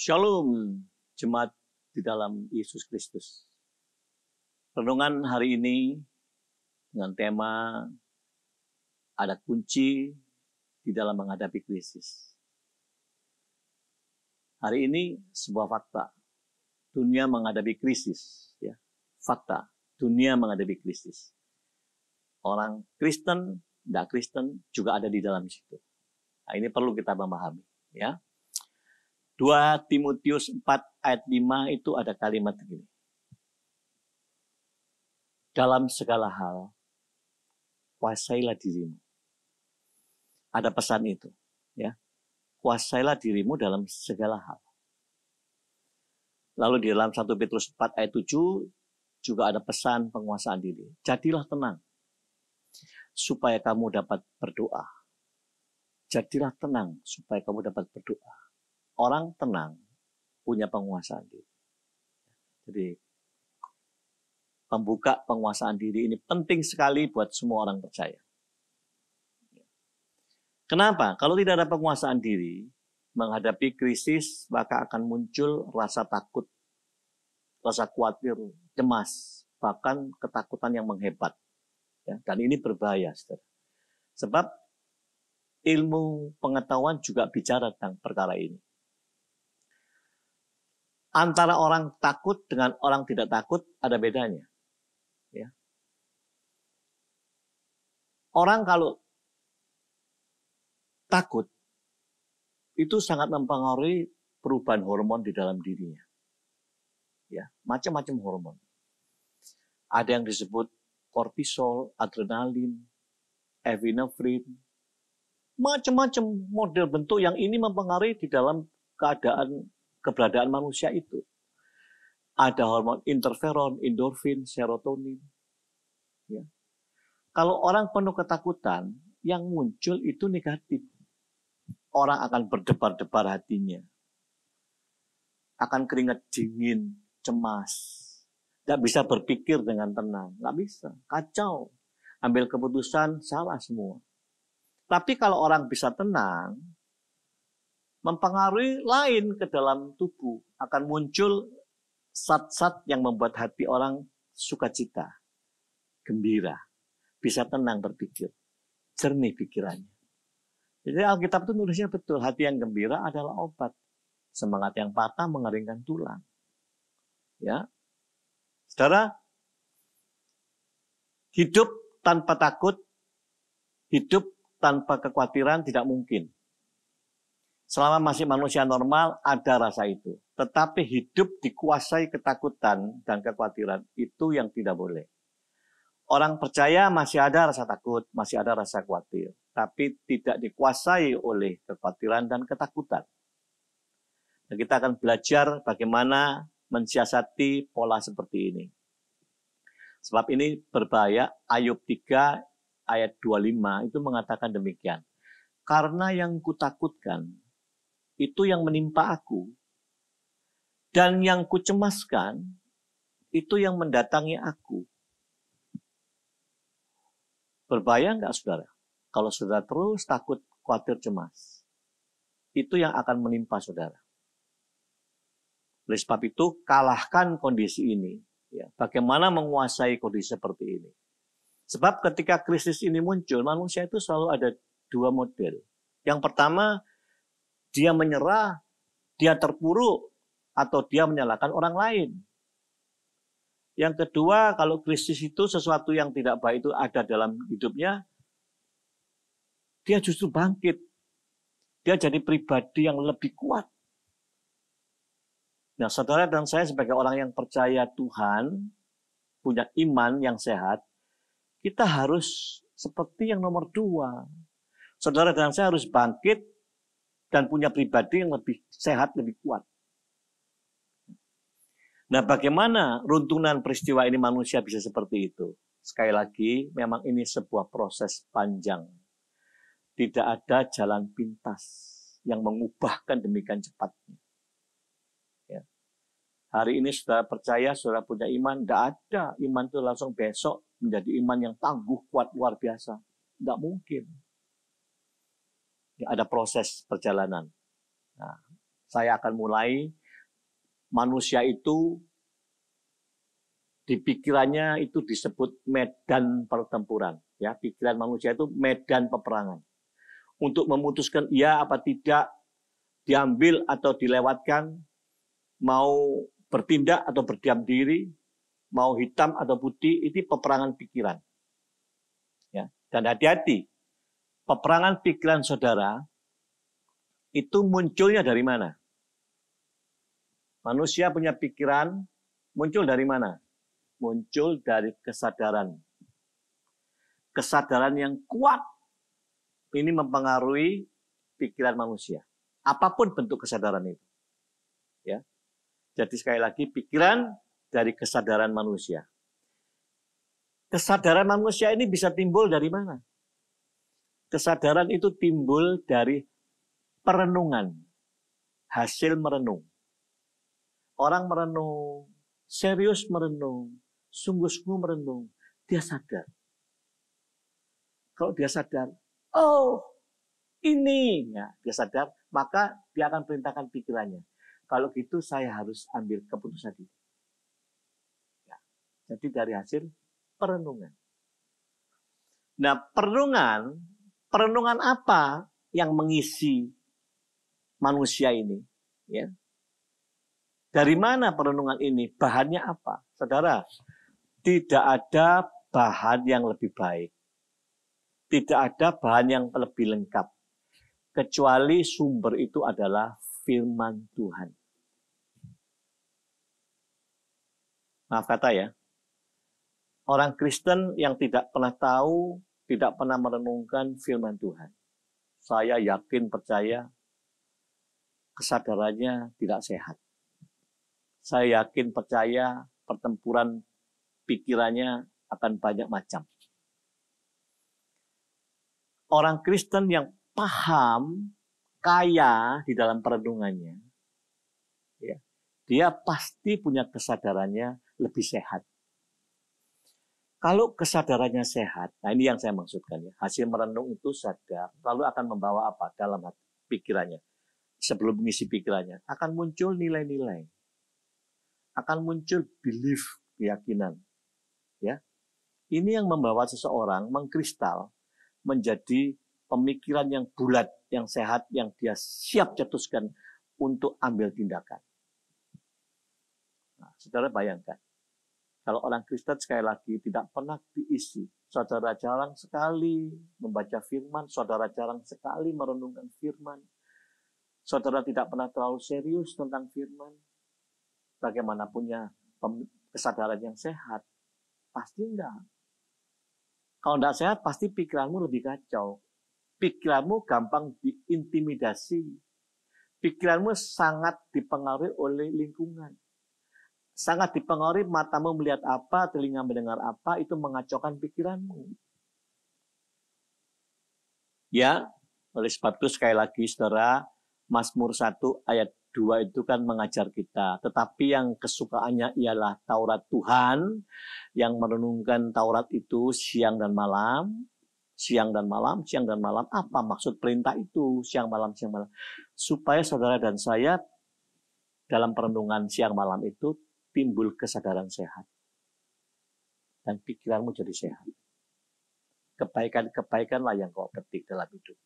Shalom, jemaat di dalam Yesus Kristus. Renungan hari ini dengan tema ada kunci di dalam menghadapi krisis. Hari ini sebuah fakta, dunia menghadapi krisis. Ya. Fakta, dunia menghadapi krisis. Orang Kristen, tidak Kristen juga ada di dalam situ. Nah, ini perlu kita memahami. Ya. 2 Timotius 4 ayat 5 itu ada kalimat begini. Dalam segala hal, kuasailah dirimu. Ada pesan itu. Ya. Kuasailah dirimu dalam segala hal. Lalu di dalam 1 Petrus 4 ayat 7 juga ada pesan penguasaan diri. Jadilah tenang, supaya kamu dapat berdoa. Jadilah tenang, supaya kamu dapat berdoa. Orang tenang punya penguasaan diri. Jadi pembuka penguasaan diri ini penting sekali buat semua orang percaya. Kenapa? Kalau tidak ada penguasaan diri, menghadapi krisis maka akan muncul rasa takut, rasa khawatir, cemas, bahkan ketakutan yang menghebat. Ya, dan ini berbahaya, saudara. Sebab ilmu pengetahuan juga bicara tentang perkara ini. Antara orang takut dengan orang tidak takut ada bedanya. Ya. Orang kalau takut itu sangat mempengaruhi perubahan hormon di dalam dirinya. Ya, macam-macam hormon. Ada yang disebut kortisol, adrenalin, epinefrin, macam-macam model bentuk yang ini mempengaruhi di dalam keberadaan manusia itu. Ada hormon interferon, endorfin, serotonin. Ya. Kalau orang penuh ketakutan, yang muncul itu negatif. Orang akan berdebar-debar hatinya. Akan keringat dingin, cemas. Tidak bisa berpikir dengan tenang. Tidak bisa. Kacau. Ambil keputusan, salah semua. Tapi kalau orang bisa tenang, mempengaruhi lain ke dalam tubuh. Akan muncul zat-zat yang membuat hati orang sukacita, gembira, bisa tenang berpikir, jernih pikirannya. Jadi Alkitab itu nulisnya betul, hati yang gembira adalah obat. Semangat yang patah mengeringkan tulang. Ya, saudara, hidup tanpa takut, hidup tanpa kekhawatiran tidak mungkin. Selama masih manusia normal, ada rasa itu. Tetapi hidup dikuasai ketakutan dan kekhawatiran, itu yang tidak boleh. Orang percaya masih ada rasa takut, masih ada rasa khawatir. Tapi tidak dikuasai oleh kekhawatiran dan ketakutan. Dan kita akan belajar bagaimana mensiasati pola seperti ini. Sebab ini berbahaya. Ayub 3 ayat 25 itu mengatakan demikian. Karena yang kutakutkan, itu yang menimpa aku. Dan yang kucemaskan, itu yang mendatangi aku. Berbahaya enggak, saudara? Kalau saudara terus takut, khawatir, cemas. Itu yang akan menimpa saudara. Oleh sebab itu, kalahkan kondisi ini. Ya, bagaimana menguasai kondisi seperti ini? Sebab ketika krisis ini muncul, manusia itu selalu ada dua model. Yang pertama, dia menyerah, dia terpuruk, atau dia menyalahkan orang lain. Yang kedua, kalau krisis itu sesuatu yang tidak baik itu ada dalam hidupnya, dia justru bangkit. Dia jadi pribadi yang lebih kuat. Nah, saudara dan saya sebagai orang yang percaya Tuhan, punya iman yang sehat, kita harus seperti yang nomor 2. Saudara dan saya harus bangkit dan punya pribadi yang lebih sehat, lebih kuat. Nah, bagaimana runtunan peristiwa ini manusia bisa seperti itu? Sekali lagi, memang ini sebuah proses panjang. Tidak ada jalan pintas yang mengubahkan demikian cepatnya. Ya. Hari ini saudara percaya, saudara punya iman, tidak ada iman itu langsung besok menjadi iman yang tangguh, kuat, luar biasa. Tidak mungkin. Ya, ada proses perjalanan. Nah, Saya akan mulai manusia itu di pikirannya itu disebut medan pertempuran. Ya, pikiran manusia itu medan peperangan. Untuk memutuskan iya apa tidak, diambil atau dilewatkan, mau bertindak atau berdiam diri, mau hitam atau putih, itu peperangan pikiran. Ya, dan hati-hati, peperangan pikiran saudara itu munculnya dari mana? Manusia punya pikiran muncul dari mana? Muncul dari kesadaran. Kesadaran yang kuat ini mempengaruhi pikiran manusia. Apapun bentuk kesadaran itu. Ya. Jadi sekali lagi pikiran dari kesadaran manusia. Kesadaran manusia ini bisa timbul dari mana? Kesadaran itu timbul dari perenungan, hasil merenung. Orang merenung, serius merenung, sungguh-sungguh merenung, dia sadar. Kalau dia sadar, oh ini, ya, dia sadar, maka dia akan perintahkan pikirannya. Kalau gitu saya harus ambil keputusan ini. Ya, jadi dari hasil perenungan. Nah, perenungan apa yang mengisi manusia ini? Ya. Dari mana perenungan ini? Bahannya apa? Saudara, tidak ada bahan yang lebih baik. Tidak ada bahan yang lebih lengkap. Kecuali sumber itu adalah firman Tuhan. Maaf kata ya. Orang Kristen yang tidak pernah tahu, tidak pernah merenungkan firman Tuhan. Saya yakin, percaya, kesadarannya tidak sehat. Saya yakin, percaya, pertempuran pikirannya akan banyak macam. Orang Kristen yang paham, kaya di dalam perenungannya, ya, dia pasti punya kesadarannya lebih sehat. Kalau kesadarannya sehat, nah ini yang saya maksudkan ya, hasil merenung itu sadar, lalu akan membawa apa dalam hati, pikirannya. Sebelum mengisi pikirannya, akan muncul nilai-nilai. Akan muncul belief, keyakinan. Ya. Ini yang membawa seseorang mengkristal menjadi pemikiran yang bulat, yang sehat, yang dia siap cetuskan untuk ambil tindakan. Nah, saudara bayangkan, kalau orang Kristen sekali lagi tidak pernah diisi, saudara jarang sekali membaca firman, saudara jarang sekali merenungkan firman, saudara tidak pernah terlalu serius tentang firman, bagaimana punya kesadaran yang sehat, pasti enggak. Kalau enggak sehat, pasti pikiranmu lebih kacau. Pikiranmu gampang diintimidasi. Pikiranmu sangat dipengaruhi oleh lingkungan. Sangat dipengaruhi matamu melihat apa, telinga mendengar apa, itu mengacaukan pikiranmu. Ya, oleh sebab itu sekali lagi saudara, Mazmur 1 ayat 2 itu kan mengajar kita. Tetapi yang kesukaannya ialah Taurat Tuhan, yang merenungkan Taurat itu siang dan malam. Siang dan malam, siang dan malam. Apa maksud perintah itu? Siang malam, siang malam. Supaya saudara dan saya dalam perenungan siang malam itu timbul kesadaran sehat. Dan pikiranmu jadi sehat. Kebaikan-kebaikanlah yang kau petik dalam hidup.